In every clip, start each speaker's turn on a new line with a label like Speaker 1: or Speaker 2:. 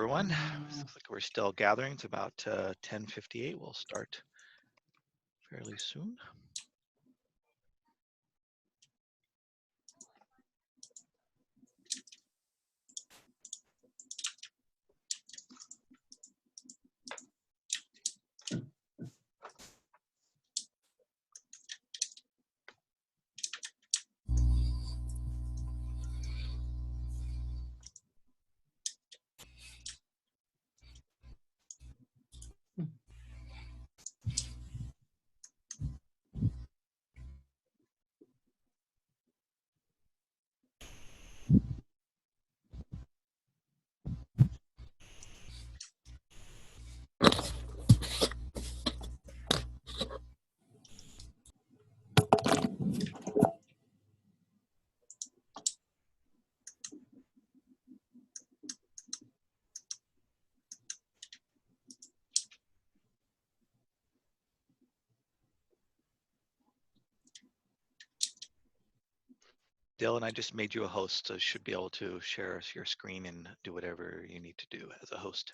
Speaker 1: everyone. Looks like we're still gathering. It's about 10:58. We'll start fairly soon. Dylan, I just made you a host, so you should be able to share your screen and do whatever you need to do as a host.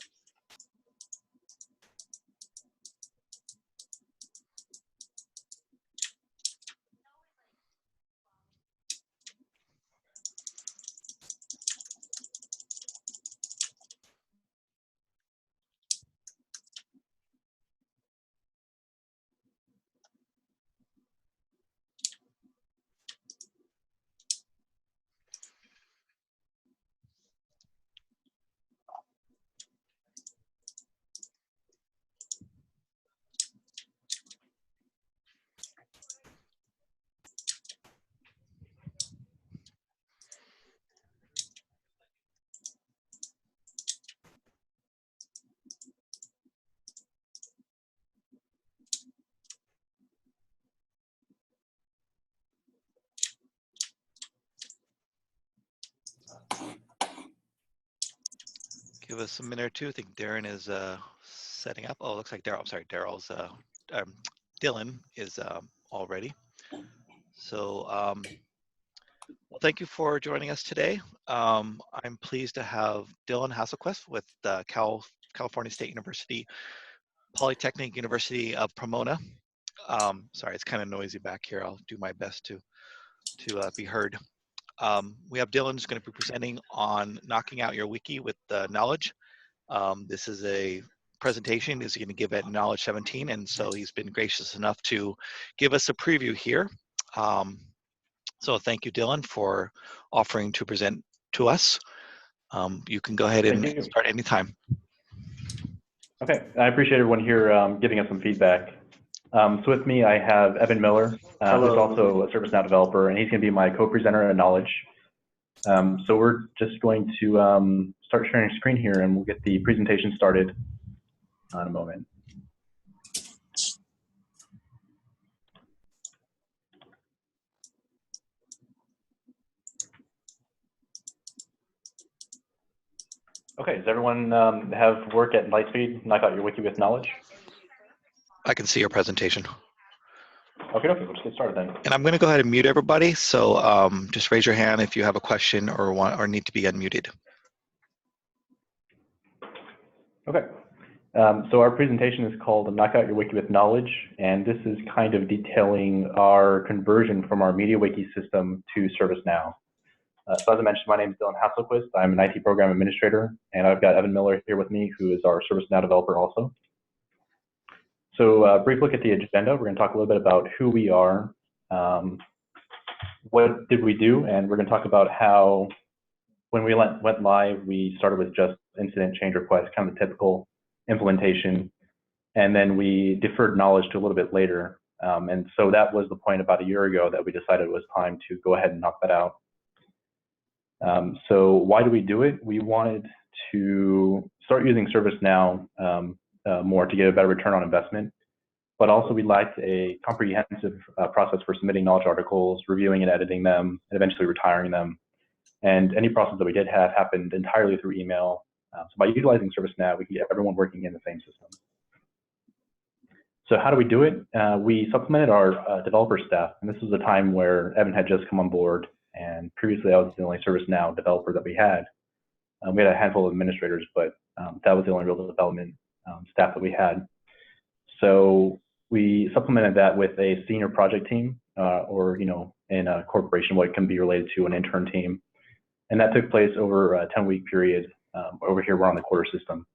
Speaker 1: Give us a minute or two. I think Darren is setting up. Oh, it looks like Daryl. I'm sorry, Dylan is all ready. So, well, thank you for joining us today. I'm pleased to have Dylan Hasselquist with California State University, Polytechnic University of Pomona. Sorry, it's kind of noisy back here. I'll do my best to be heard. We have Dylan who's going to be presenting on knocking out your wiki with knowledge. This is a presentation he's going to give at Knowledge 17, and so he's been gracious enough to give us a preview here. So thank you, Dylan, for offering to present to us. You can go ahead and start anytime.
Speaker 2: Okay, I appreciate everyone here giving us some feedback. So with me, I have Evan Miller, who's also a ServiceNow developer, and he's going to be my co-presenter at Knowledge. So we're just going to start sharing screen here, and we'll get the presentation started in a moment. Okay, does everyone have work at light speed, knock out your wiki with knowledge?
Speaker 1: I can see your presentation.
Speaker 2: Okay, we'll just get started then.
Speaker 1: And I'm going to go ahead and mute everybody. So just raise your hand if you have a question or need to be unmuted.
Speaker 2: Okay. So our presentation is called Knock Out Your Wiki with Knowledge, and this is kind of detailing our conversion from our MediaWiki system to ServiceNow. So as I mentioned, my name is Dylan Hasselquist. I'm an IT program administrator, and I've got Evan Miller here with me, who is our ServiceNow developer also. So brief look at the agenda. We're going to talk a little bit about who we are, what did we do, and we're going to talk about how when we went live, we started with just incident change requests, kind of the typical implementation, and then we deferred knowledge to a little bit later. And so that was the point about a year ago that we decided it was time to go ahead and knock that out. So why do we do it? We wanted to start using ServiceNow more to get a better return on investment, but also we liked a comprehensive process for submitting knowledge articles, reviewing and editing them, and eventually retiring them. And any process that we did have happened entirely through email. So by utilizing ServiceNow, we can get everyone working in the same system. So how do we do it? We supplemented our developer staff, and this was a time where Evan had just come on board, and previously I was the only ServiceNow developer that we had. We had a handful of administrators, but that was the only real development staff that we had. So we supplemented that with a senior project team, or in a corporation, what can be related to an intern team, and that took place over a 10-week period. Over here, we're on the quarter system.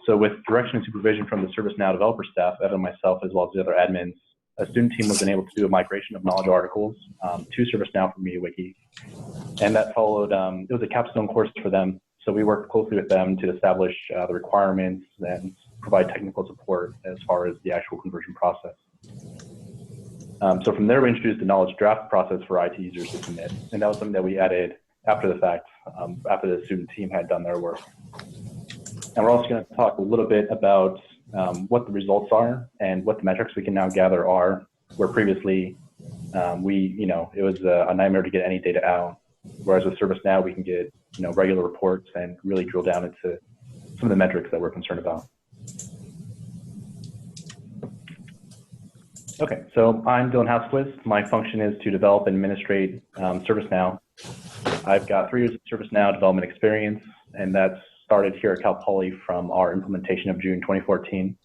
Speaker 2: So with direction and supervision from the ServiceNow developer staff, Evan and myself, as well as the other admins, a student team was enabled to do a migration of knowledge articles to ServiceNow from MediaWiki. And that followed, it was a capstone course for them. So we worked closely with them to establish the requirements and provide technical support as far as the actual conversion process. So from there, we introduced the knowledge draft process for IT users to submit. And that was something that we added after the fact, after the student team had done their work. And we're also going to talk a little bit about what the results are and what the metrics we can now gather are, where previously it was a nightmare to get any data out. Whereas with ServiceNow, we can get regular reports and really drill down into some of the metrics that we're concerned about. Okay, so I'm Dylan Hasselquist. My function is to develop and administrate ServiceNow. I've got 3 years of ServiceNow development experience, and that's started here at Cal Poly from our implementation of June 2014.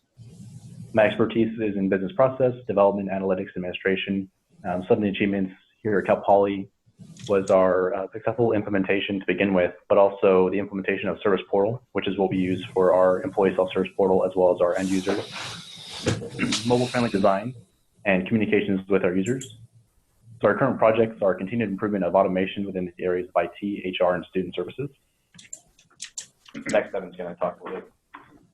Speaker 2: My expertise is in business process, development, analytics, administration. Some of the achievements here at Cal Poly was our successful implementation to begin with, but also the implementation of Service Portal, which is what we use for our employee self-service portal as well as our end users. Mobile-friendly design and communications with our users. So our current projects are continued improvement of automation within the areas of IT, HR, and student services. Next, Evan's going to talk a little bit.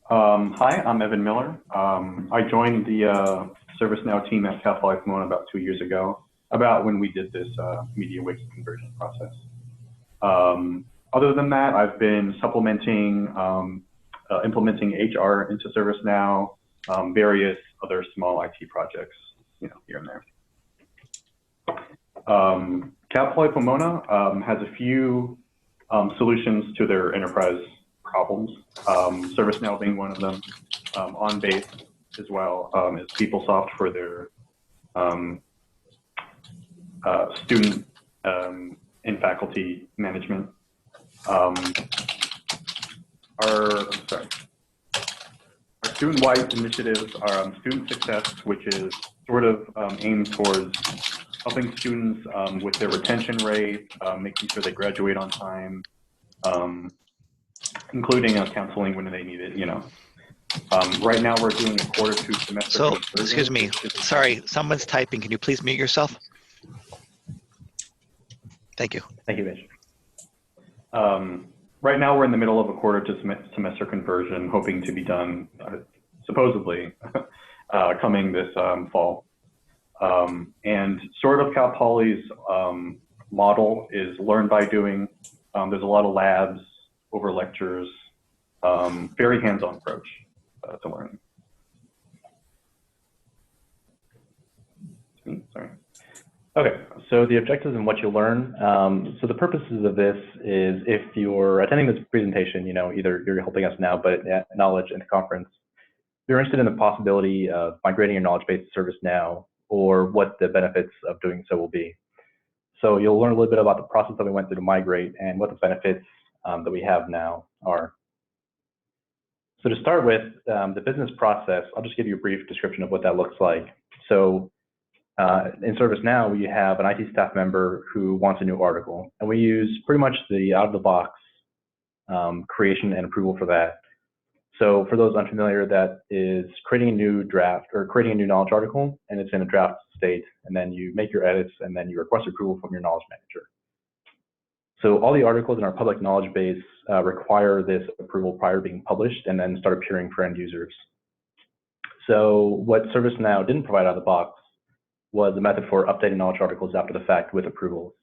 Speaker 3: Hi, I'm Evan Miller. I joined the ServiceNow team at Cal Poly Pomona about 2 years ago, about when we did this MediaWiki conversion process. Other than that, I've been supplementing, implementing HR into ServiceNow, various other small IT projects, here and there. Cal Poly Pomona has a few solutions to their enterprise problems, ServiceNow being one of them. OnBase as well is PeopleSoft for their student and faculty management. Our student-wide initiatives are student success, which is sort of aimed towards helping students with their retention rate, making sure they graduate on time, including counseling when they need it, Right now we're doing a quarter 2 semester.
Speaker 1: So, excuse me, sorry, someone's typing. Can you please mute yourself? Thank you.
Speaker 2: Thank you, Mitch.
Speaker 3: Right now we're in the middle of a quarter 2 semester conversion, hoping to be done, supposedly, coming this fall. And sort of Cal Poly's model is learn by doing. There's a lot of labs over lectures, very hands-on approach to learning. Sorry.
Speaker 2: Okay, so the objectives and what you'll learn. So the purposes of this is if you're attending this presentation, either you're helping us now, but at Knowledge in the conference, you're interested in the possibility of migrating your knowledge base to ServiceNow or what the benefits of doing so will be. So you'll learn a little bit about the process that we went through to migrate and what the benefits that we have now are. So to start with, the business process, I'll just give you a brief description of what that looks like. So in ServiceNow, we have an IT staff member who wants a new article, and we use pretty much the out-of-the-box creation and approval for that. So for those unfamiliar, that is creating a new draft or creating a new knowledge article, and it's in a draft state, and then you make your edits, and then you request approval from your knowledge manager. So all the articles in our public knowledge base require this approval prior to being published and then start appearing for end users. So what ServiceNow didn't provide out of the box was a method for updating knowledge articles after the fact with approvals.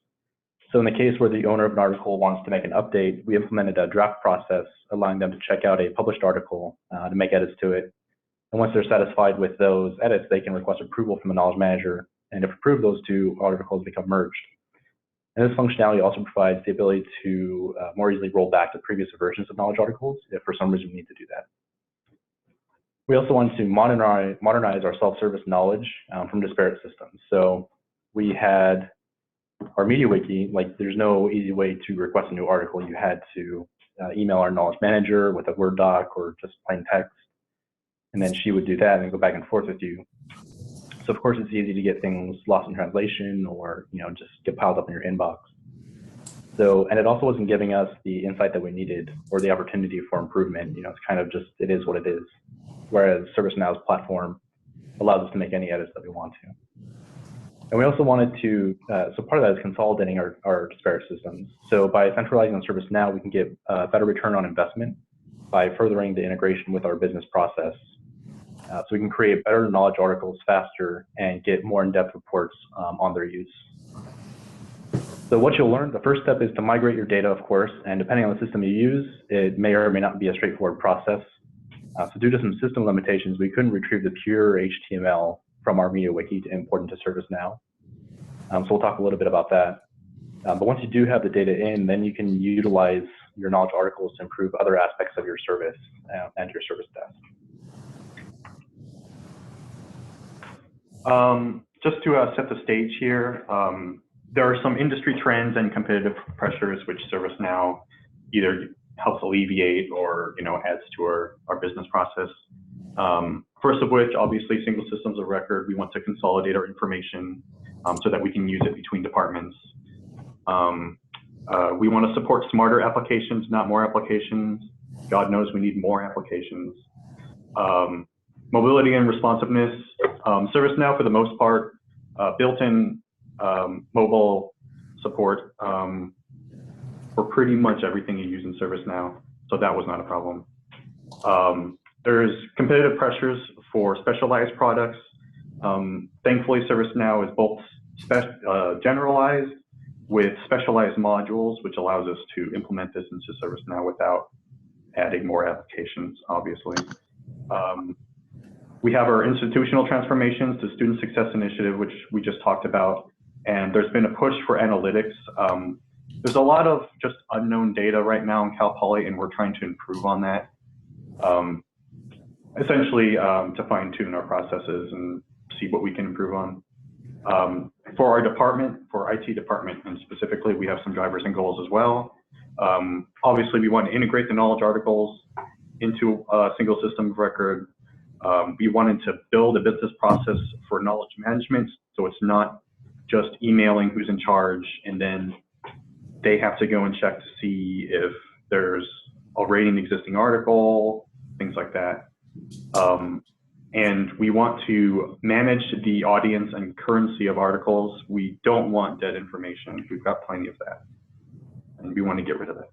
Speaker 2: So in the case where the owner of an article wants to make an update, we implemented a draft process allowing them to check out a published article to make edits to it. And once they're satisfied with those edits, they can request approval from the knowledge manager. And if approved, those two articles become merged. And this functionality also provides the ability to more easily roll back to previous versions of knowledge articles if for some reason we need to do that. We also wanted to modernize our self-service knowledge from disparate systems. So we had our MediaWiki, like there's no easy way to request a new article. You had to email our knowledge manager with a Word doc or just plain text. And then she would do that and go back and forth with you. So of course it's easy to get things lost in translation or just get piled up in your inbox. So, and it also wasn't giving us the insight that we needed or the opportunity for improvement. It's kind of just, it is what it is. Whereas ServiceNow's platform allows us to make any edits that we want to. And we also wanted to, so part of that is consolidating our disparate systems. So by centralizing on ServiceNow, we can get a better return on investment by furthering the integration with our business process. So we can create better knowledge articles faster and get more in-depth reports on their use. So what you'll learn, the first step is to migrate your data, of course, and depending on the system you use, it may or may not be a straightforward process. So due to some system limitations, we couldn't retrieve the pure HTML from our media wiki to import into ServiceNow. So we'll talk a little bit about that. But once you do have the data in, then you can utilize your knowledge articles to improve other aspects of your service and your service desk.
Speaker 3: Just to set the stage here, there are some industry trends and competitive pressures which ServiceNow either helps alleviate or adds to our business process. First of which, obviously, single systems of record. We want to consolidate our information so that we can use it between departments. We want to support smarter applications, not more applications. God knows we need more applications. Mobility and responsiveness. ServiceNow, for the most part, built-in mobile support for pretty much everything you use in ServiceNow, so that was not a problem. There's competitive pressures for specialized products. Thankfully, ServiceNow is both generalized with specialized modules, which allows us to implement this into ServiceNow without adding more applications, obviously. We have our institutional transformations to Student Success Initiative, which we just talked about, and there's been a push for analytics. There's a lot of just unknown data right now in Cal Poly, and we're trying to improve on that. Essentially, to fine-tune our processes and see what we can improve on. For our department, for IT department, and specifically, we have some drivers and goals as well. Obviously, we want to integrate the knowledge articles into a single system of record. We wanted to build a business process for knowledge management, so it's not just emailing who's in charge, and then they have to go and check to see if there's already an existing article, things like that. And we want to manage the audience and currency of articles. We don't want dead information. We've got plenty of that, and we want to get rid of it.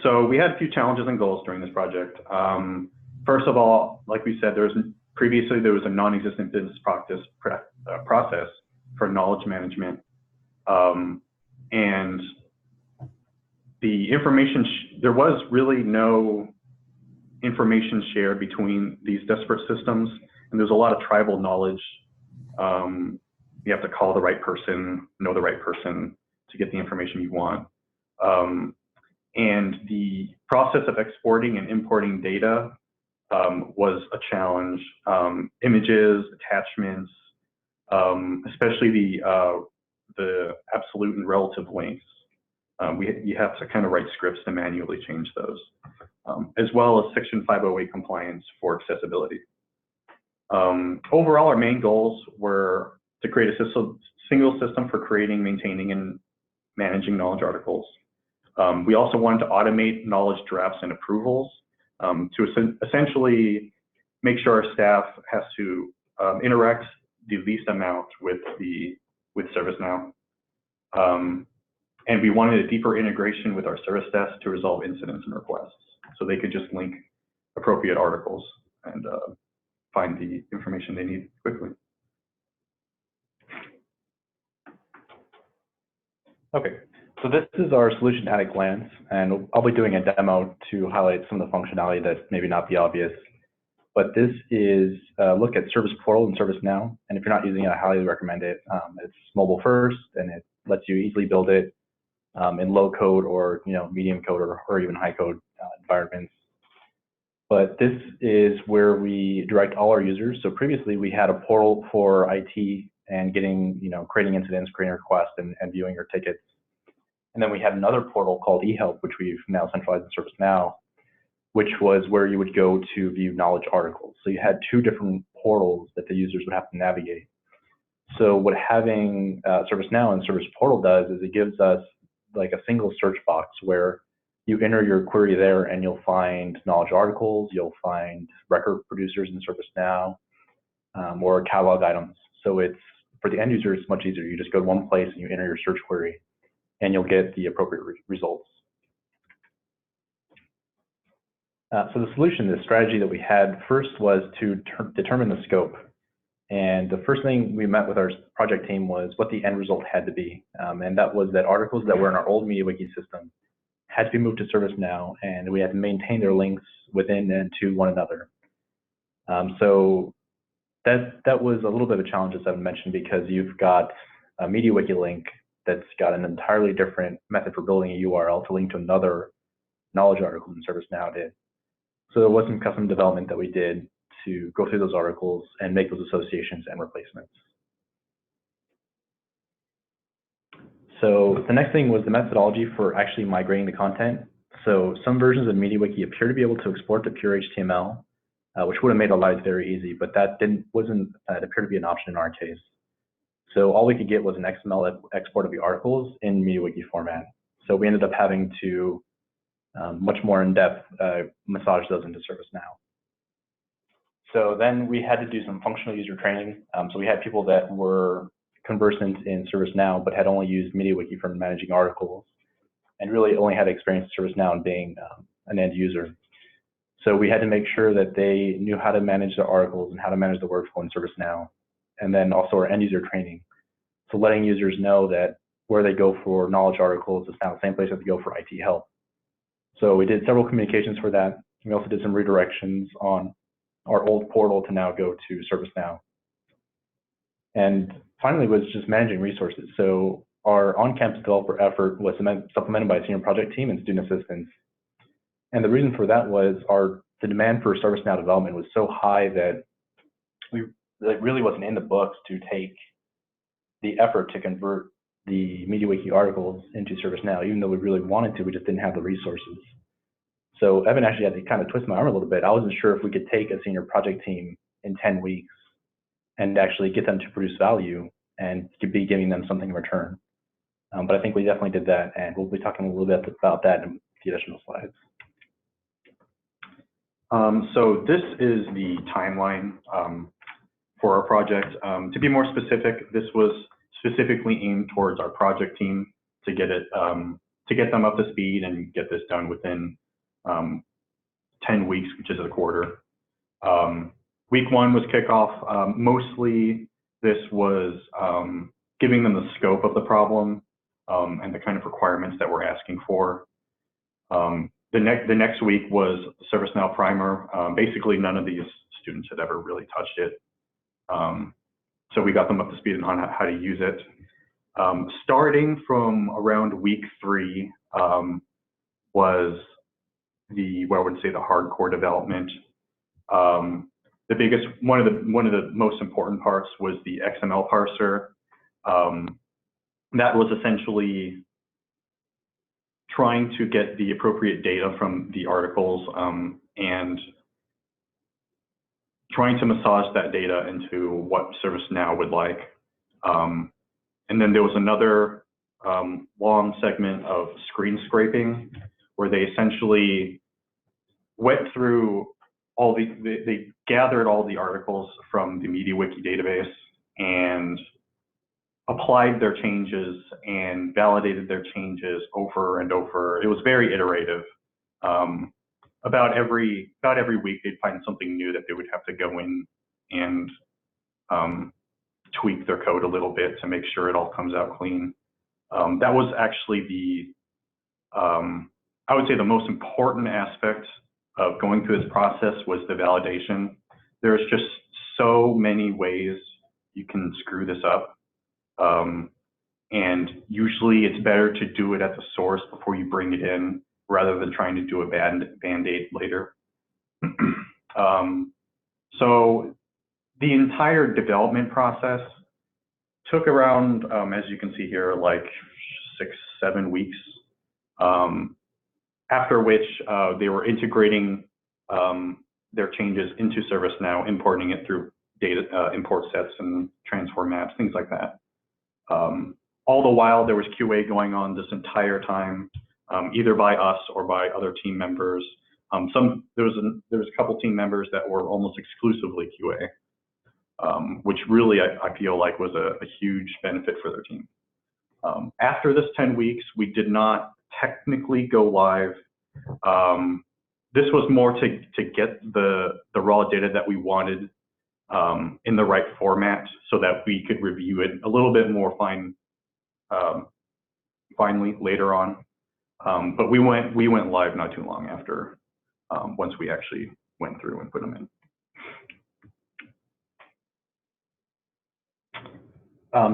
Speaker 3: So we had a few challenges and goals during this project. First of all, like we said, previously there was a non-existent business practice process for knowledge management, and the information, there was really no information shared between these disparate systems, and there's a lot of tribal knowledge. You have to call the right person, know the right person to get the information you want. And the process of exporting and importing data was a challenge. Images, attachments, especially the absolute and relative lengths. You have to kind of write scripts to manually change those, as well as Section 508 compliance for accessibility. Overall, our main goals were to create a single system for creating, maintaining, and managing knowledge articles. We also wanted to automate knowledge drafts and approvals to essentially make sure our staff has to interact the least amount with ServiceNow. And we wanted a deeper integration with our service desk to resolve incidents and requests, so they could just link appropriate articles and find the information they need quickly.
Speaker 2: Okay, so this is our solution at a glance, and I'll be doing a demo to highlight some of the functionality that maybe not be obvious. But this is a look at Service Portal in ServiceNow, and if you're not using it, I highly recommend it. It's mobile first, and it lets you easily build it in low code or medium code or even high code environments. But this is where we direct all our users. So previously we had a portal for IT and getting, creating incidents, creating requests, and viewing your tickets. And then we had another portal called eHelp, which we've now centralized in ServiceNow, which was where you would go to view knowledge articles. So you had two different portals that the users would have to navigate. So what having ServiceNow and Service Portal does is it gives us like a single search box where you enter your query there and you'll find knowledge articles, you'll find record producers in ServiceNow, or catalog items. So it's, for the end user, it's much easier. You just go to one place and you enter your search query and you'll get the appropriate results. So the solution, the strategy that we had first was to determine the scope. And the first thing we met with our project team was what the end result had to be. And that was that articles that were in our old MediaWiki system had to be moved to ServiceNow, and we had to maintain their links within and to one another. So that was a little bit of a challenge, as I've mentioned, because you've got a MediaWiki link that's got an entirely different method for building a URL to link to another knowledge article than ServiceNow did. So there was some custom development that we did to go through those articles and make those associations and replacements. So the next thing was the methodology for actually migrating the content. So some versions of MediaWiki appear to be able to export to pure HTML, which would have made our lives very easy, but that it appeared to be an option in our case. So all we could get was an XML export of the articles in MediaWiki format. So we ended up having to much more in-depth massage those into ServiceNow. So then we had to do some functional user training. So we had people that were conversant in ServiceNow, but had only used MediaWiki for managing articles, and really only had experience in ServiceNow and being an end user. So we had to make sure that they knew how to manage the articles and how to manage the workflow in ServiceNow, and then also our end user training. So letting users know that where they go for knowledge articles is now the same place that they go for IT help. So we did several communications for that. We also did some redirections on our old portal to now go to ServiceNow. And finally was just managing resources. So our on-campus developer effort was supplemented by a senior project team and student assistants. And the reason for that was the demand for ServiceNow development was so high that it really wasn't in the books to take the effort to convert the MediaWiki articles into ServiceNow. Even though we really wanted to, we just didn't have the resources. So Evan actually had to kind of twist my arm a little bit. I wasn't sure if we could take a senior project team in 10 weeks and actually get them to produce value and be giving them something in return. But I think we definitely did that, and we'll be talking a little bit about that in the additional slides.
Speaker 3: So this is the timeline for our project. To be more specific, this was specifically aimed towards our project team to get them up to speed and get this done within 10 weeks, which is a quarter. Week one was kickoff. Mostly this was giving them the scope of the problem and the kind of requirements that we're asking for. The next week was the ServiceNow primer. Basically, none of these students had ever really touched it. So we got them up to speed on how to use it. Starting from around week 3 was I would say the hardcore development. One of the most important parts was the XML parser. That was essentially trying to get the appropriate data from the articles and trying to massage that data into what ServiceNow would like. And then there was another long segment of screen scraping where they essentially went through they gathered all the articles from the MediaWiki database and applied their changes and validated their changes over and over. It was very iterative. About every week, they'd find something new that they would have to go in and tweak their code a little bit to make sure it all comes out clean. That was actually I would say the most important aspect of going through this process was the validation. There's just so many ways you can screw this up. And usually it's better to do it at the source before you bring it in rather than trying to do a band-aid later. So the entire development process took around, as you can see here, like 6-7 weeks After which they were integrating their changes into ServiceNow, importing it through data import sets and transform maps, things like that. All the while, there was QA going on this entire time, either by us or by other team members. There was a couple team members that were almost exclusively QA, which really I feel like was a huge benefit for their team. After this 10 weeks, we did not technically go live. This was more to get the raw data that we wanted in the right format so that we could review it a little bit more finally later on. But we went live not too long after, once we actually went through and put them in.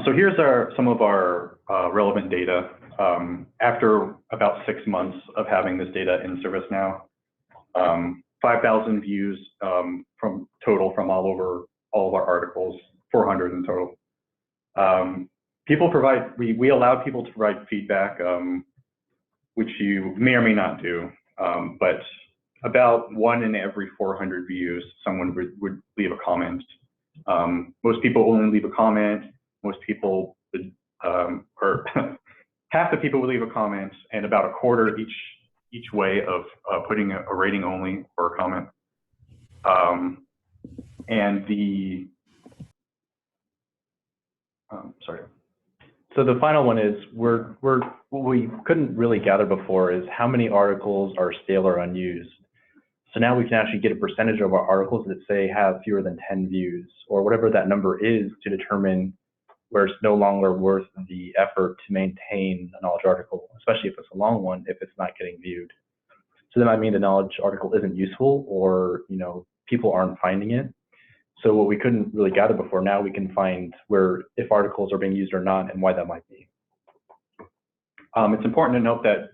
Speaker 3: So here's some of our relevant data. After about 6 months of having this data in ServiceNow, 5,000 views from all of our articles, 400 in total. We allowed people to provide feedback, which you may or may not do, but about 1 in every 400 views, someone would leave a comment. Most people only leave a comment. Most people would, or half the people would leave a comment, and about a quarter each way of putting a rating only or a comment. Sorry.
Speaker 2: So the final one is what we couldn't really gather before is how many articles are stale or unused. So now we can actually get a percentage of our articles that say have fewer than 10 views or whatever that number is to determine where it's no longer worth the effort to maintain a knowledge article, especially if it's a long one, if it's not getting viewed. So that might mean the knowledge article isn't useful or people aren't finding it. So what we couldn't really gather before, now we can find if articles are being used or not and why that might be.
Speaker 3: It's important to note that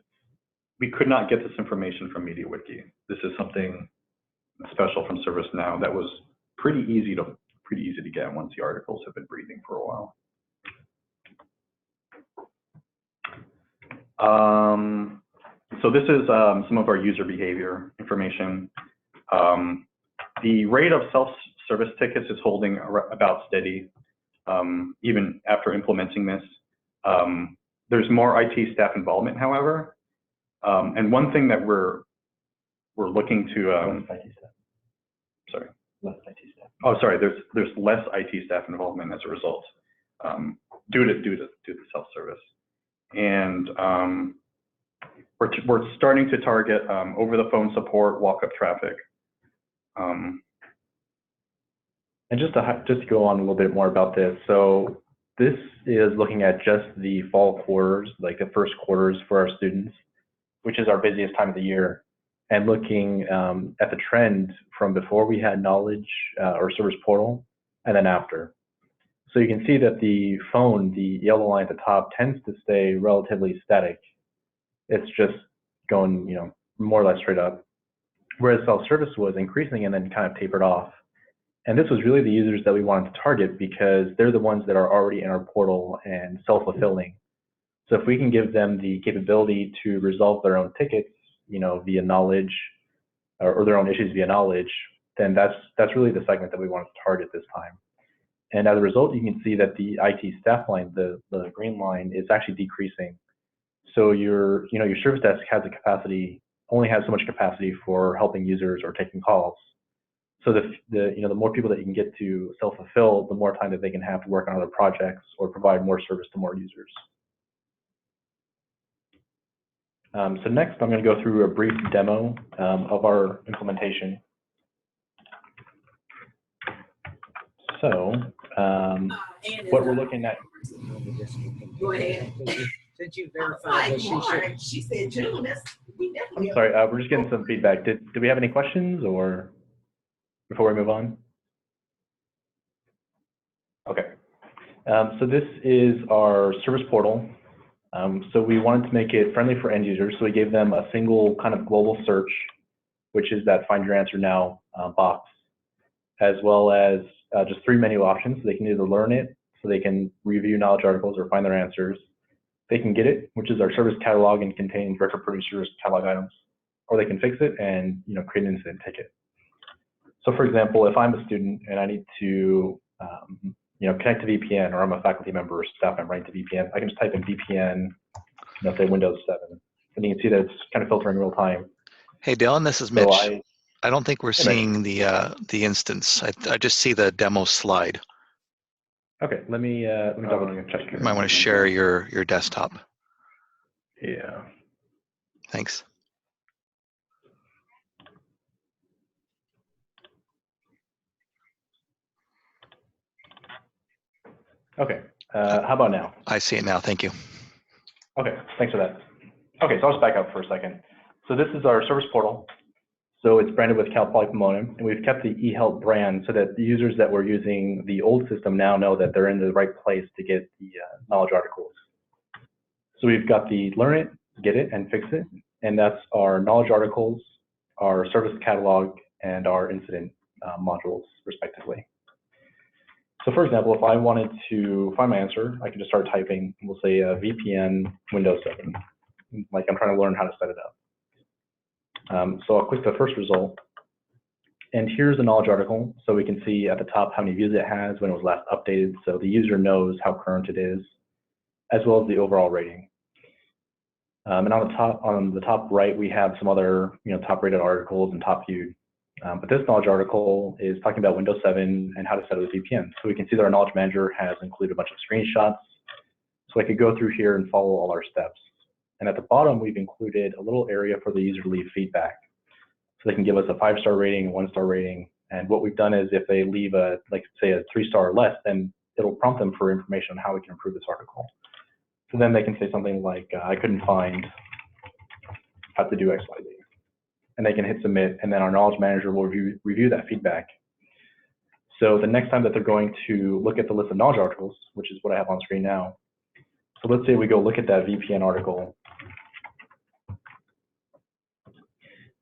Speaker 3: we could not get this information from MediaWiki. This is something special from ServiceNow that was pretty easy to get once the articles have been breathing for a while. So this is some of our user behavior information. The rate of self-service tickets is holding about steady, even after implementing this. There's more IT staff involvement, however, and one thing that we're looking to.
Speaker 2: Less IT staff.
Speaker 3: Sorry.
Speaker 2: Less IT staff.
Speaker 3: Oh, sorry. There's less IT staff involvement as a result, due to self-service, and we're starting to target over-the-phone support, walk-up traffic.
Speaker 2: And just to go on a little bit more about this, so this is looking at just the fall quarters, like the first quarters for our students, which is our busiest time of the year, and looking at the trend from before we had knowledge or service portal and then after. So you can see that the phone, the yellow line at the top, tends to stay relatively static. It's just going, more or less straight up, whereas self-service was increasing and then kind of tapered off. And this was really the users that we wanted to target because they're the ones that are already in our portal and self-fulfilling. So if we can give them the capability to resolve their own tickets, via knowledge or their own issues via knowledge, then that's really the segment that we wanted to target this time. And as a result, you can see that the IT staff line, the green line, is actually decreasing. So your service desk only has so much capacity for helping users or taking calls. So the more people that you can get to self-fulfill, the more time that they can have to work on other projects or provide more service to more users. So next, I'm going to go through a brief demo of our implementation. So what we're looking at.
Speaker 4: Go ahead. Did you verify that she said June?
Speaker 2: I'm sorry, we're just getting some feedback. Did we have any questions or before we move on? Okay. So this is our service portal. So we wanted to make it friendly for end users. So we gave them a single kind of global search, which is that Find Your Answer Now box, as well as just 3 menu options. So they can either learn it, so they can review knowledge articles or find their answers. they can get it, which is our service catalog and contains record producers catalog items, or they can fix it and create an incident ticket. So for example, if I'm a student and I need to connect to VPN, or I'm a faculty member or staff member, I need to VPN, I can just type in VPN, say Windows 7, and you can see that it's kind of filtering real time.
Speaker 1: Hey, Dylan, this is Mitch. I don't think we're seeing the instance. I just see the demo slide.
Speaker 2: Okay, let me double check here.
Speaker 1: You might want to share your desktop.
Speaker 2: Yeah.
Speaker 1: Thanks.
Speaker 2: Okay, how about now?
Speaker 1: I see it now, thank you.
Speaker 2: Okay, thanks for that. Okay, so I'll just back up for a second. So this is our service portal. So it's branded with Cal Poly Pomona, and we've kept the eHelp brand so that the users that were using the old system now know that they're in the right place to get the knowledge articles. So we've got the learn it, get it, and fix it, and that's our knowledge articles, our service catalog, and our incident modules, respectively. So for example, if I wanted to find my answer, I can just start typing, we'll say VPN Windows 7, like I'm trying to learn how to set it up. So I'll click the first result, and here's the knowledge article. So we can see at the top how many views it has, when it was last updated, so the user knows how current it is, as well as the overall rating. And on the top right, we have some other top rated articles and top viewed. But this knowledge article is talking about Windows 7 and how to set up a VPN. So we can see that our knowledge manager has included a bunch of screenshots. So I could go through here and follow all our steps. And at the bottom, we've included a little area for the user to leave feedback. So they can give us a 5-star rating, a 1-star rating. And what we've done is if they leave say a 3-star or less, then it'll prompt them for information on how we can improve this article. So then they can say something like, I couldn't find how to do X, Y, Z. And they can hit submit, and then our knowledge manager will review that feedback. So the next time that they're going to look at the list of knowledge articles, which is what I have on screen now. So let's say we go look at that VPN article,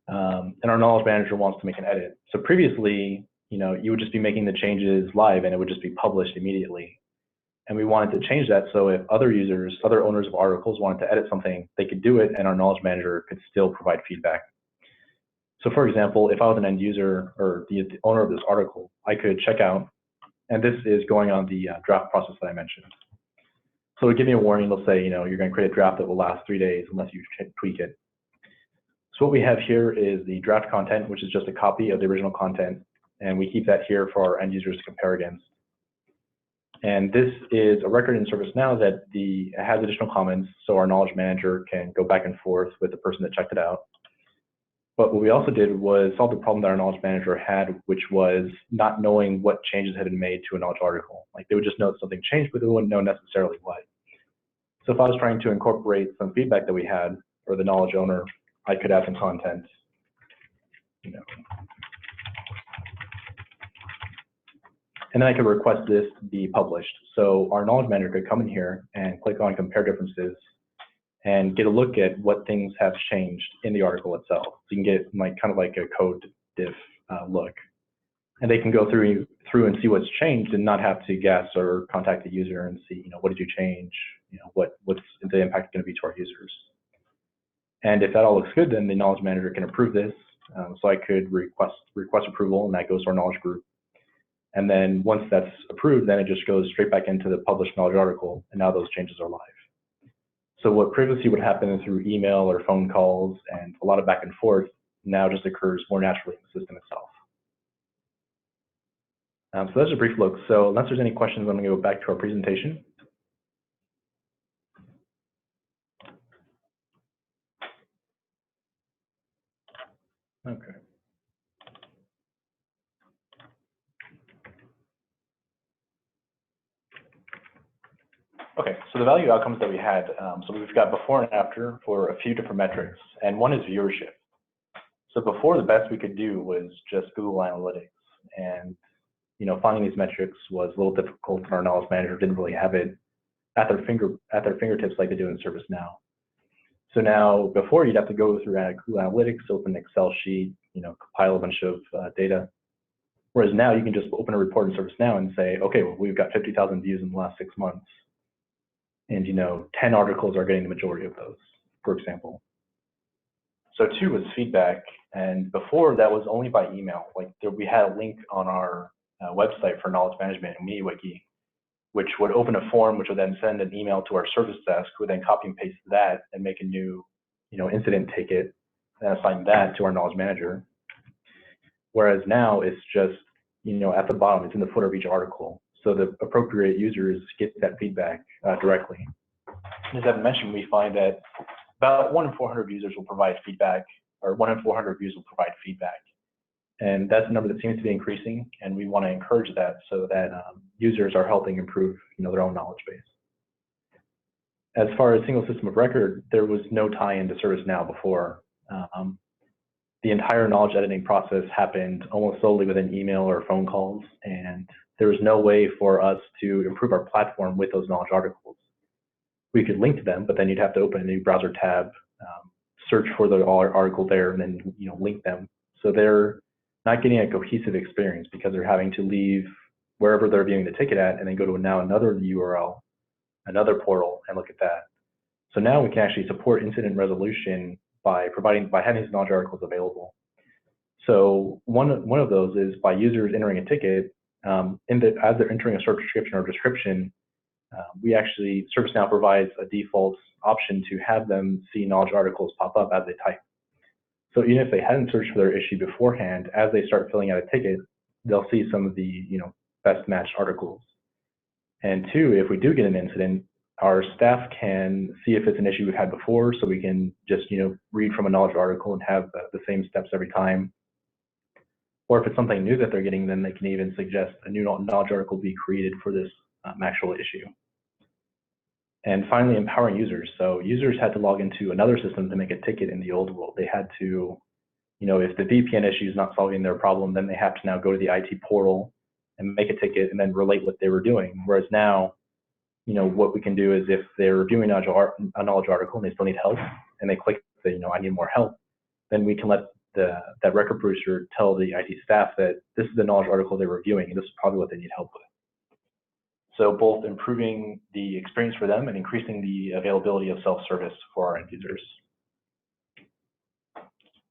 Speaker 2: and our knowledge manager wants to make an edit. So previously, you would just be making the changes live, and it would just be published immediately. And we wanted to change that so if other users, other owners of articles wanted to edit something, they could do it, and our knowledge manager could still provide feedback. So for example, if I was an end user or the owner of this article, I could check out, and this is going on the draft process that I mentioned. So it'll give me a warning. They'll say, you're going to create a draft that will last 3 days unless you tweak it. So what we have here is the draft content, which is just a copy of the original content, and we keep that here for our end users to compare against. And this is a record in ServiceNow that has additional comments, so our knowledge manager can go back and forth with the person that checked it out. But what we also did was solve the problem that our knowledge manager had, which was not knowing what changes had been made to a knowledge article. Like they would just know that something changed, but they wouldn't know necessarily what. So if I was trying to incorporate some feedback that we had, or the knowledge owner, I could add some content. And then I could request this to be published. So our knowledge manager could come in here and click on compare differences and get a look at what things have changed in the article itself. So you can get kind of like a code diff look. And they can go through and see what's changed and not have to guess or contact the user and see, what did you change? What's the impact going to be to our users? And if that all looks good, then the knowledge manager can approve this. So I could request approval, and that goes to our knowledge group. And then once that's approved, then it just goes straight back into the published knowledge article, and now those changes are live. So what previously would happen through email or phone calls and a lot of back and forth now just occurs more naturally in the system itself. So that's a brief look. So unless there's any questions, I'm going to go back to our presentation. Okay. Okay, so the value outcomes that we had, so we've got before and after for a few different metrics, and one is viewership. So before, the best we could do was just Google Analytics, and finding these metrics was a little difficult, and our knowledge manager didn't really have it at their fingertips like they do in ServiceNow. So now, before you'd have to go through Google Analytics, open an Excel sheet, compile a bunch of data. Whereas now you can just open a report in ServiceNow and say, okay, well, we've got 50,000 views in the last 6 months. and 10 articles are getting the majority of those, for example. So 2 was feedback, and before that was only by email. Like we had a link on our website for knowledge management and Media Wiki, which would open a form, which would then send an email to our service desk, who would then copy and paste that and make a new, incident ticket and assign that to our knowledge manager. Whereas now it's just, at the bottom, it's in the footer of each article. So the appropriate users get that feedback directly. And as I've mentioned, we find that about 1 in 400 users will provide feedback, or 1 in 400 reviews will provide feedback. And that's a number that seems to be increasing, and we want to encourage that so that users are helping improve their own knowledge base. As far as single system of record, there was no tie-in to ServiceNow before. The entire knowledge editing process happened almost solely within email or phone calls, and there was no way for us to improve our platform with those knowledge articles. We could link to them, but then you'd have to open a new browser tab, search for the article there, and then link them. So they're not getting a cohesive experience because they're having to leave wherever they're viewing the ticket at and then go to now another URL, another portal, and look at that. So now we can actually support incident resolution by having these knowledge articles available. So one of those is by users entering a ticket, as they're entering a search description or description, ServiceNow provides a default option to have them see knowledge articles pop up as they type. So even if they hadn't searched for their issue beforehand, as they start filling out a ticket, they'll see some of the best matched articles. And 2, if we do get an incident, our staff can see if it's an issue we've had before, so we can just read from a knowledge article and have the same steps every time. Or if it's something new that they're getting, then they can even suggest a new knowledge article be created for this actual issue. And finally, empowering users. So users had to log into another system to make a ticket in the old world. They had to, if the VPN issue is not solving their problem, then they have to now go to the IT portal and make a ticket and then relate what they were doing. Whereas now, what we can do is if they're reviewing a knowledge article and they still need help, and they click the, I need more help, then we can let that record producer tell the IT staff that this is the knowledge article they're reviewing, and this is probably what they need help with. So both improving the experience for them and increasing the availability of self-service for our end users.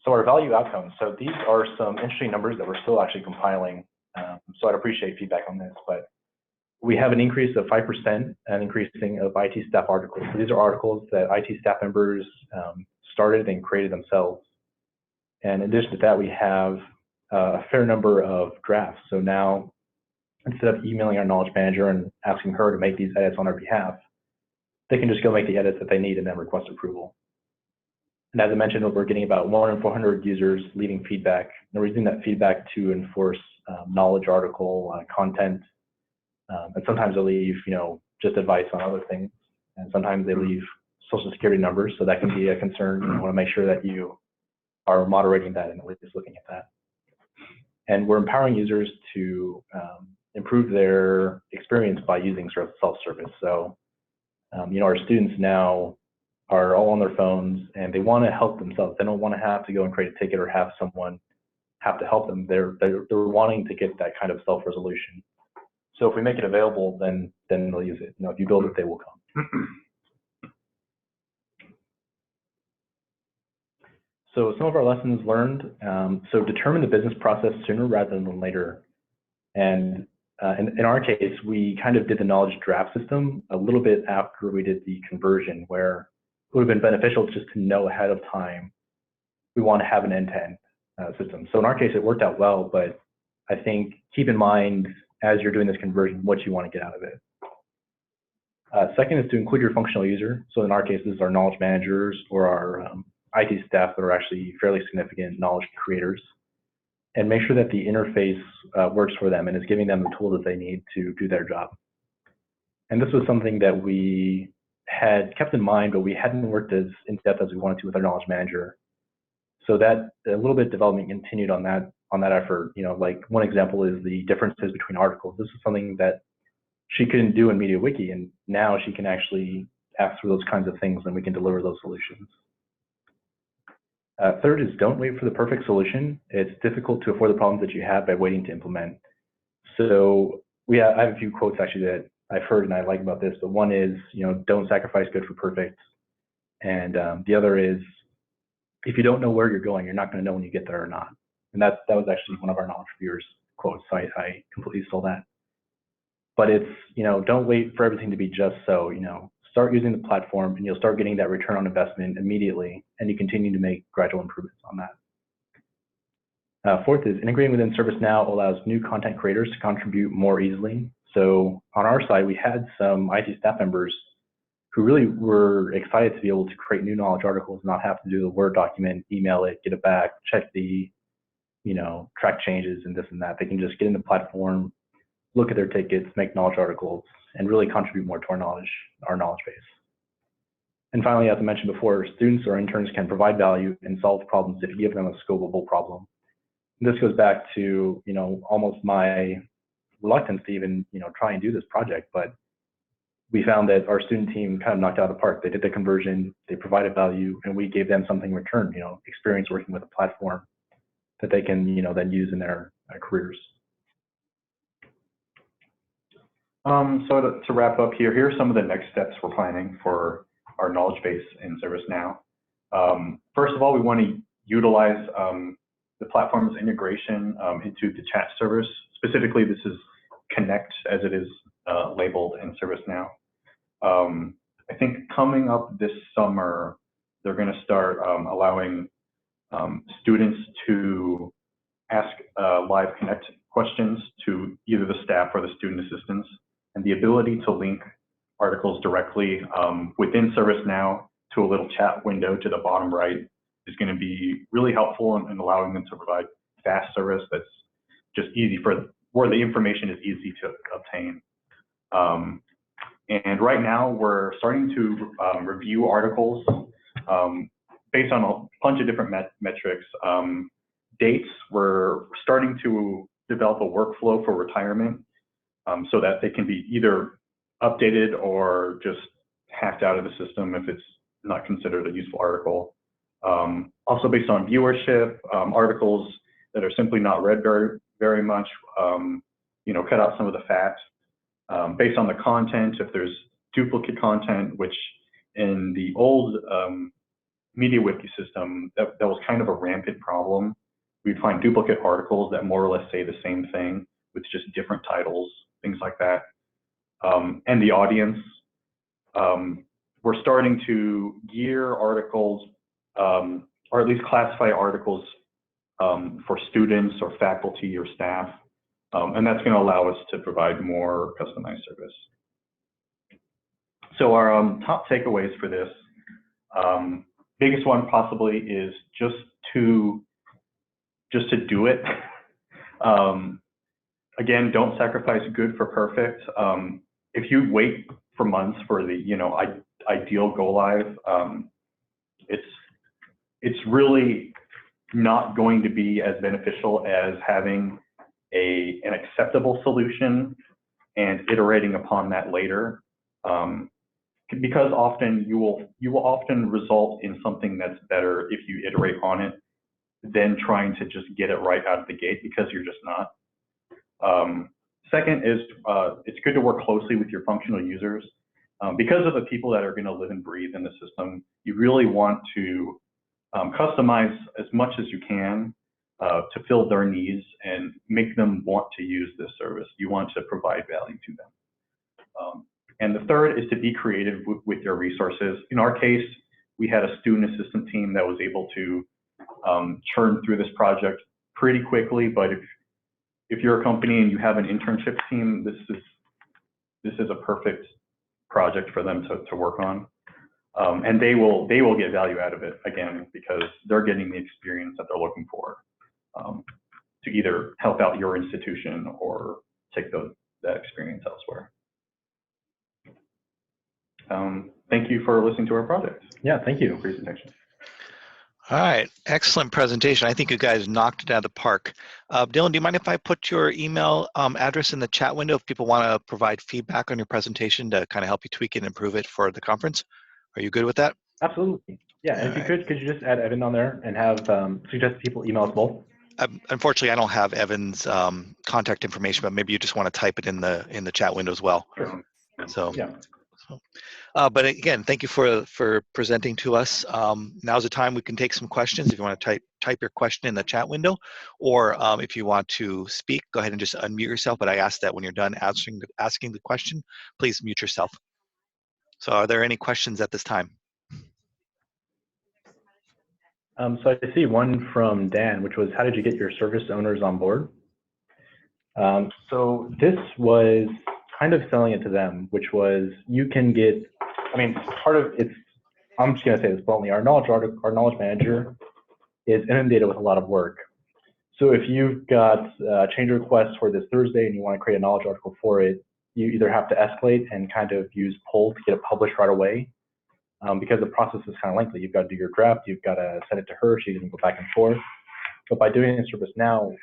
Speaker 2: So our value outcomes. So these are some interesting numbers that we're still actually compiling. So I'd appreciate feedback on this, but we have an increase of 5% and increasing of IT staff articles. So these are articles that IT staff members started and created themselves. And in addition to that, we have a fair number of drafts. So now, instead of emailing our knowledge manager and asking her to make these edits on our behalf, they can just go make the edits that they need and then request approval. And as I mentioned, we're getting about 1 in 400 users leaving feedback. And we're using that feedback to enforce knowledge article content. And sometimes they leave, just advice on other things. And sometimes they leave social security numbers. So that can be a concern. You want to make sure that you are moderating that and at least looking at that. And we're empowering users to improve their experience by using self-service. So, our students now are all on their phones and they want to help themselves. They don't want to have to go and create a ticket or have someone have to help them. They're wanting to get that kind of self-resolution. So if we make it available, then they'll use it. If you build it, they will come. So some of our lessons learned. So determine the business process sooner rather than later. And in our case, we kind of did the knowledge draft system a little bit after we did the conversion, where it would have been beneficial just to know ahead of time we want to have an end-to-end system. So in our case, it worked out well, but I think keep in mind as you're doing this conversion what you want to get out of it. Second is to include your functional user. So in our case, this is our knowledge managers or our IT staff that are actually fairly significant knowledge creators, and make sure that the interface works for them and is giving them the tools that they need to do their job. And this was something that we had kept in mind, but we hadn't worked as in depth as we wanted to with our knowledge manager. So that a little bit of development continued on that effort. Like one example is the differences between articles. This is something that she couldn't do in Media Wiki, and now she can actually ask for those kinds of things, and we can deliver those solutions. Third is don't wait for the perfect solution. It's difficult to avoid the problems that you have by waiting to implement. So I have a few quotes actually that I've heard and I like about this, but one is, don't sacrifice good for perfect. And the other is, if you don't know where you're going, you're not going to know when you get there or not. And that was actually one of our knowledge reviewers' quotes. So I completely stole that. But it's, don't wait for everything to be just so, start using the platform and you'll start getting that return on investment immediately, and you continue to make gradual improvements on that. Fourth is integrating within ServiceNow allows new content creators to contribute more easily. So on our side, we had some IT staff members who really were excited to be able to create new knowledge articles, not have to do the Word document, email it, get it back, check the, track changes and this and that. They can just get in the platform, look at their tickets, make knowledge articles, and really contribute more to our knowledge base. And finally, as I mentioned before, students or interns can provide value and solve problems if you give them a scopable problem. And this goes back to, almost my reluctance to even, try and do this project, but we found that our student team kind of knocked it out of the park. They did the conversion, they provided value, and we gave them something in return, experience working with a platform that they can, then use in their careers.
Speaker 3: So to wrap up here are some of the next steps we're planning for our knowledge base in ServiceNow. First of all, we want to utilize the platform's integration into the chat service. Specifically, this is Connect, as it is labeled in ServiceNow. I think coming up this summer, they're going to start allowing students to ask live Connect questions to either the staff or the student assistants, and the ability to link articles directly within ServiceNow to a little chat window to the bottom right is going to be really helpful in allowing them to provide fast service that's just easy where the information is easy to obtain. And right now we're starting to review articles based on a bunch of different metrics. Dates, we're starting to develop a workflow for retirement so that they can be either updated or just hacked out of the system if it's not considered a useful article. Also based on viewership, articles that are simply not read very much, cut out some of the fat. Based on the content, if there's duplicate content, which in the old Media Wiki system, that was kind of a rampant problem. We'd find duplicate articles that more or less say the same thing with just different titles, things like that. And the audience, we're starting to gear articles, or at least classify articles for students or faculty or staff. And that's going to allow us to provide more customized service. So our top takeaways for this, biggest one possibly is just to do it. Again, don't sacrifice good for perfect. If you wait for months for the ideal go live, it's really not going to be as beneficial as having an acceptable solution and iterating upon that later. Because often you will often result in something that's better if you iterate on it than trying to just get it right out of the gate, because you're just not. Second is it's good to work closely with your functional users. Because of the people that are going to live and breathe in the system, you really want to customize as much as you can to fill their needs and make them want to use this service. You want to provide value to them. And the third is to be creative with your resources. In our case, we had a student assistant team that was able to churn through this project pretty quickly. But if you're a company and you have an internship team, this is a perfect project for them to work on. And they will get value out of it, again, because they're getting the experience that they're looking for to either help out your institution or take that experience elsewhere. Thank you for listening to our project.
Speaker 2: Yeah, thank you.
Speaker 3: Presentation.
Speaker 1: All right, excellent presentation. I think you guys knocked it out of the park. Dylan, do you mind if I put your email address in the chat window if people want to provide feedback on your presentation to kind of help you tweak it and improve it for the conference? Are you good with that?
Speaker 2: Absolutely. Yeah, and if you could you just add Evan on there and have suggest people email us both?
Speaker 1: Unfortunately, I don't have Evan's contact information, but maybe you just want to type it in the chat window as well.
Speaker 2: Sure.
Speaker 1: So,
Speaker 2: Yeah.
Speaker 1: but again, thank you for presenting to us. Now's the time we can take some questions. If you want to type your question in the chat window, or if you want to speak, go ahead and just unmute yourself. But I ask that when you're done asking the question, please mute yourself. So are there any questions at this time?
Speaker 2: So I see one from Dan, which was, how did you get your service owners on board? So this was kind of selling it to them, which was, you can get, I mean, part of it's, I'm just going to say this bluntly, our knowledge manager is inundated with a lot of work. So if you've got change requests for this Thursday and you want to create a knowledge article for it, you either have to escalate and kind of use poll to get it published right away, because the process is kind of lengthy. You've got to do your draft, you've got to send it to her, she can go back and forth. But by doing it in ServiceNow,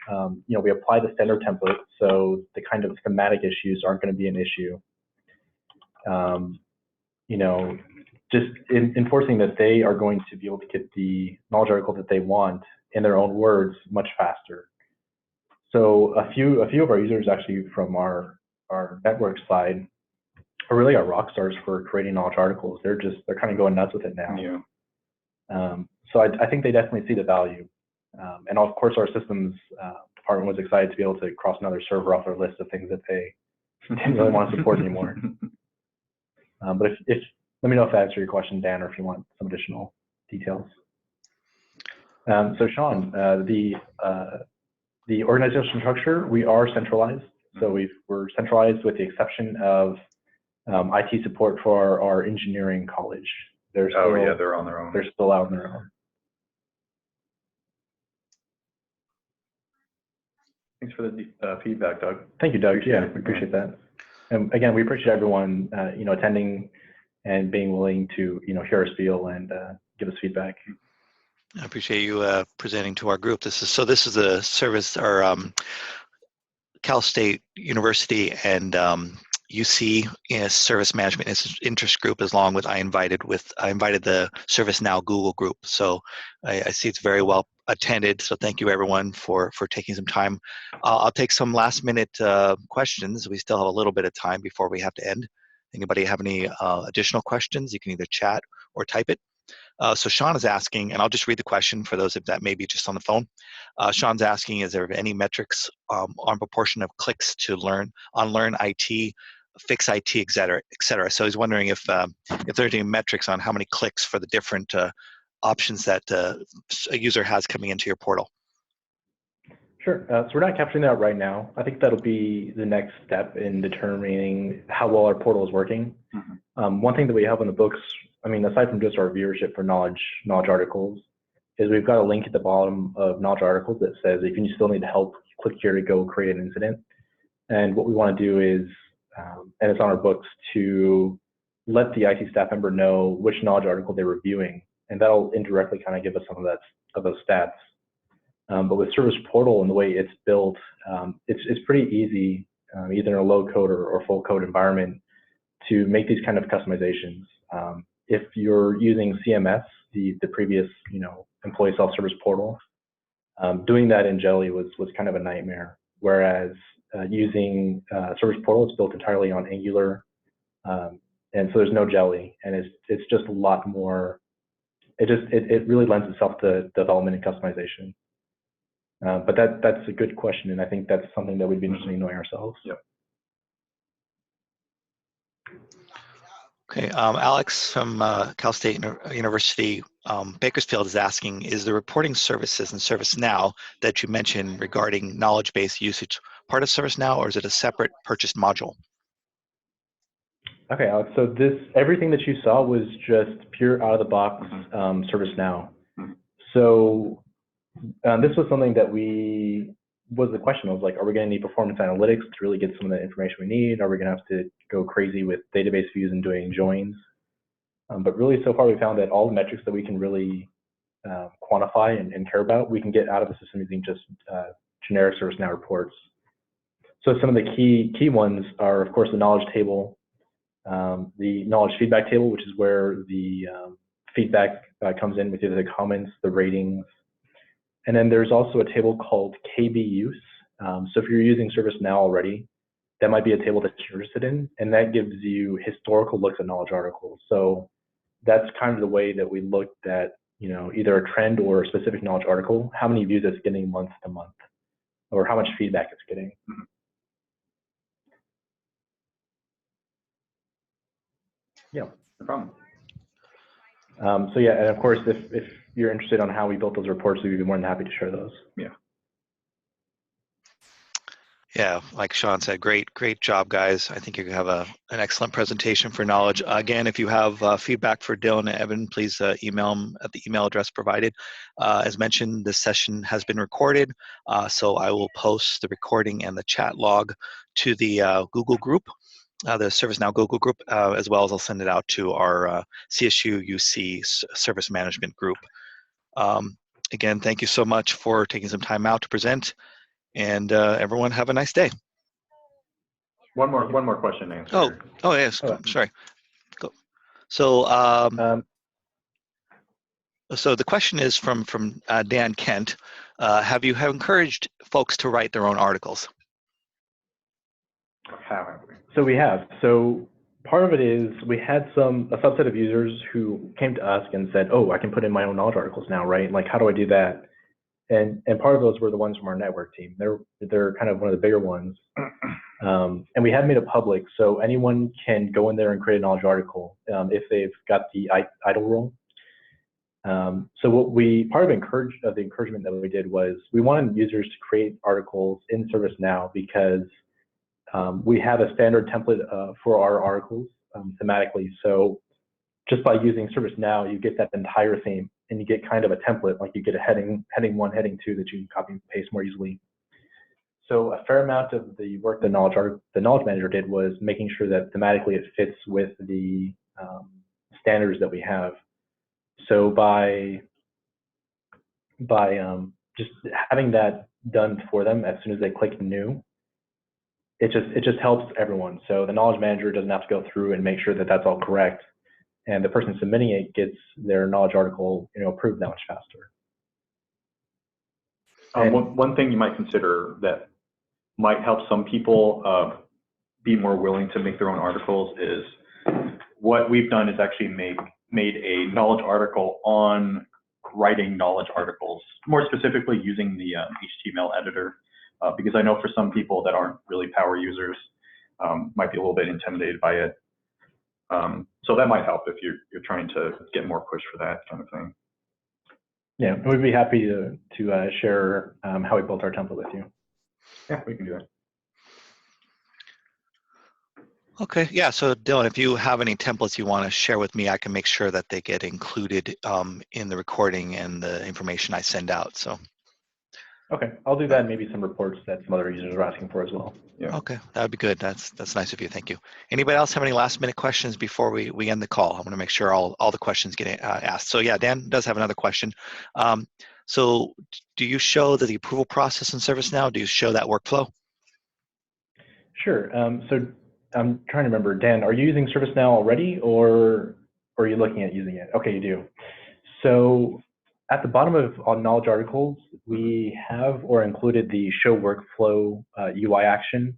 Speaker 2: you know, we apply the standard template, so the kind of thematic issues aren't going to be an issue. You know, just enforcing that they are going to be able to get the knowledge article that they want in their own words much faster. So a few of our users actually from our network side are really our rock stars for creating knowledge articles. They're kind of going nuts with it now.
Speaker 3: Yeah.
Speaker 2: So I think they definitely see the value. And of course, our systems department was excited to be able to cross another server off their list of things that they didn't really want to support anymore. But if let me know if that answers your question, Dan, or if you want some additional details. So Sean, the organizational structure, we are centralized. So we're centralized with the exception of IT support for our engineering college. They're still,
Speaker 3: yeah, they're on their own.
Speaker 2: They're still out on their own.
Speaker 3: Thanks for the feedback, Doug.
Speaker 2: Thank you, Doug. Yeah, we appreciate that. And again, we appreciate everyone, you know, attending and being willing to, you know, hear us feel and give us feedback.
Speaker 1: I appreciate you presenting to our group. This is a service, our Cal State University and UC Service Management Interest Group, along with I invited the ServiceNow Google group. So I see it's very well attended. So thank you everyone for taking some time. I'll take some last minute questions. We still have a little bit of time before we have to end. Anybody have any additional questions? You can either chat or type it. So Sean is asking, and I'll just read the question for those that may be just on the phone. Sean's asking, is there any metrics on proportion of clicks to learn IT, fix IT, et cetera? So he's wondering if there's any metrics on how many clicks for the different options that a user has coming into your portal.
Speaker 2: Sure. So we're not capturing that right now. I think that'll be the next step in determining how well our portal is working. Mm-hmm. One thing that we have on the books, I mean, aside from just our viewership for knowledge articles, is we've got a link at the bottom of knowledge articles that says if you still need help, click here to go create an incident. And what we want to do is, and it's on our books, to let the IT staff member know which knowledge article they're reviewing, and that'll indirectly kind of give us some of those stats. But with Service Portal and the way it's built, it's pretty easy, either in a low code or full code environment, to make these kind of customizations. If you're using CMS, the previous, you know, employee self-service portal, doing that in Jelly was kind of a nightmare. Whereas using Service Portal, it's built entirely on Angular, and so there's no Jelly, and it's just a lot more. It really lends itself to development and customization. But that's a good question, and I think that's something that we'd be interested in knowing ourselves.
Speaker 3: Yep.
Speaker 1: Okay, Alex from Cal State University, Bakersfield is asking, is the reporting services in ServiceNow that you mentioned regarding knowledge-based usage part of ServiceNow, or is it a separate purchased module?
Speaker 2: Okay, Alex, so everything that you saw was just pure out-of-the-box ServiceNow. So this was something that the question was like, are we going to need performance analytics to really get some of the information we need? Are we going to have to go crazy with database views and doing joins? But really, so far, we found that all the metrics that we can really quantify and care about, we can get out of the system using just generic ServiceNow reports. So some of the key ones are, of course, the knowledge table, the knowledge feedback table, which is where the feedback comes in with either the comments, the ratings. And then there's also a table called KB use. So if you're using ServiceNow already, that might be a table that you're interested in, and that gives you historical looks at knowledge articles. So that's kind of the way that we looked at, either a trend or a specific knowledge article, how many views it's getting month to month, or how much feedback it's getting.
Speaker 3: Mm-hmm.
Speaker 2: Yeah.
Speaker 3: No problem.
Speaker 2: So yeah, and of course, if you're interested on how we built those reports, we'd be more than happy to share those.
Speaker 3: Yeah.
Speaker 1: Yeah, like Sean said, great job, guys. I think you have an excellent presentation for knowledge. Again, if you have feedback for Dylan and Evan, please email them at the email address provided. As mentioned, this session has been recorded, so I will post the recording and the chat log to the Google group, the ServiceNow Google group, as well as I'll send it out to our CSU UC Service Management group. Again, thank you so much for taking some time out to present. And everyone have a nice day.
Speaker 3: One more question to answer.
Speaker 1: Oh yes. Sorry. Go. So so the question is from Dan Kent. Have you encouraged folks to write their own articles?
Speaker 3: Haven't we?
Speaker 2: So we have. So part of it is we had a subset of users who came to us and said, "Oh, I can put in my own knowledge articles now, right? Like, how do I do that?" And part of those were the ones from our network team. They're kind of one of the bigger ones. And we have made it public, so anyone can go in there and create a knowledge article if they've got the idle role. So part of the encouragement that we did was we wanted users to create articles in ServiceNow because we have a standard template for our articles thematically. So just by using ServiceNow, you get that entire theme, and you get kind of a template, like you get a heading 1, heading 2 that you can copy and paste more easily. So a fair amount of the work the knowledge manager did was making sure that thematically it fits with the standards that we have. So by just having that done for them as soon as they click new, it just helps everyone. So the knowledge manager doesn't have to go through and make sure that that's all correct, and the person submitting it gets their knowledge article, approved that much faster.
Speaker 3: One thing you might consider that might help some people be more willing to make their own articles is what we've done is actually made a knowledge article on writing knowledge articles, more specifically using the HTML editor, because I know for some people that aren't really power users might be a little bit intimidated by it. So that might help if you're trying to get more push for that kind of thing.
Speaker 2: Yeah, we'd be happy to share how we built our template with you.
Speaker 3: Yeah, we can do that.
Speaker 1: Okay, yeah, so Dylan, if you have any templates you want to share with me, I can make sure that they get included in the recording and the information I send out. So.
Speaker 2: Okay, I'll do that, and maybe some reports that some other users are asking for as well.
Speaker 3: Yeah.
Speaker 1: Okay, that would be good. That's nice of you. Thank you. Anybody else have any last minute questions before we end the call? I want to make sure all the questions get asked. So yeah, Dan does have another question. So do you show the approval process in ServiceNow? Do you show that workflow?
Speaker 2: Sure. So I'm trying to remember, Dan, are you using ServiceNow already, or are you looking at using it? Okay, you do. So at the bottom of all knowledge articles, we have or included the show workflow UI action.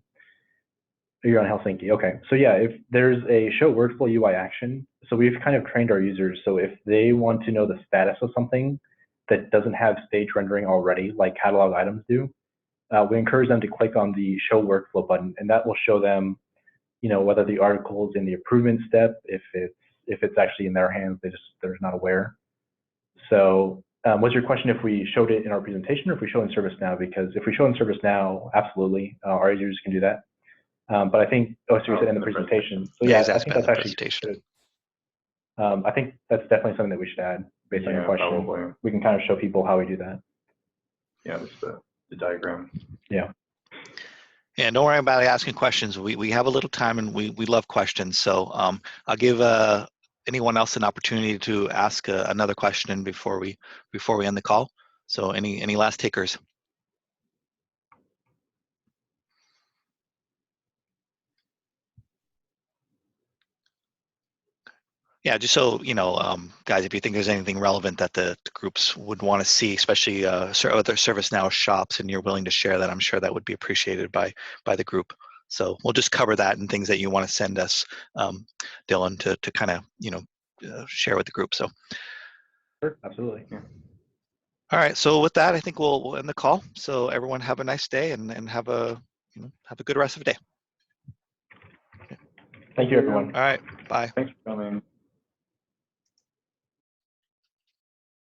Speaker 2: You're on Helsinki. Okay. So yeah, if there's a show workflow UI action, so we've kind of trained our users. So if they want to know the status of something that doesn't have stage rendering already, like catalog items do, we encourage them to click on the show workflow button, and that will show them, whether the article is in the improvement step, if it's actually in their hands, they're not aware. So was your question if we showed it in our presentation or if we show in ServiceNow? Because if we show in ServiceNow, absolutely, our users can do that. But I think, so you said in the presentation. So yeah, I think that's actually good. I think that's definitely something that we should add based on your question.
Speaker 3: Probably.
Speaker 2: We can kind of show people how we do that.
Speaker 3: Yeah, that's the diagram.
Speaker 2: Yeah.
Speaker 1: Yeah, don't worry about asking questions. We have a little time, and we love questions. So I'll give anyone else an opportunity to ask another question before we end the call. So any last takers? Yeah, just so guys, if you think there's anything relevant that the groups would want to see, especially other ServiceNow shops, and you're willing to share that, I'm sure that would be appreciated by the group. So we'll just cover that and things that you want to send us, Dylan, to kind of, share with the group. So.
Speaker 2: Sure, absolutely. Yeah.
Speaker 1: All right. So with that, I think we'll end the call. So everyone have a nice day and have a good rest of the day.
Speaker 2: Thank you, everyone.
Speaker 1: All right. Bye.
Speaker 3: Thanks for coming.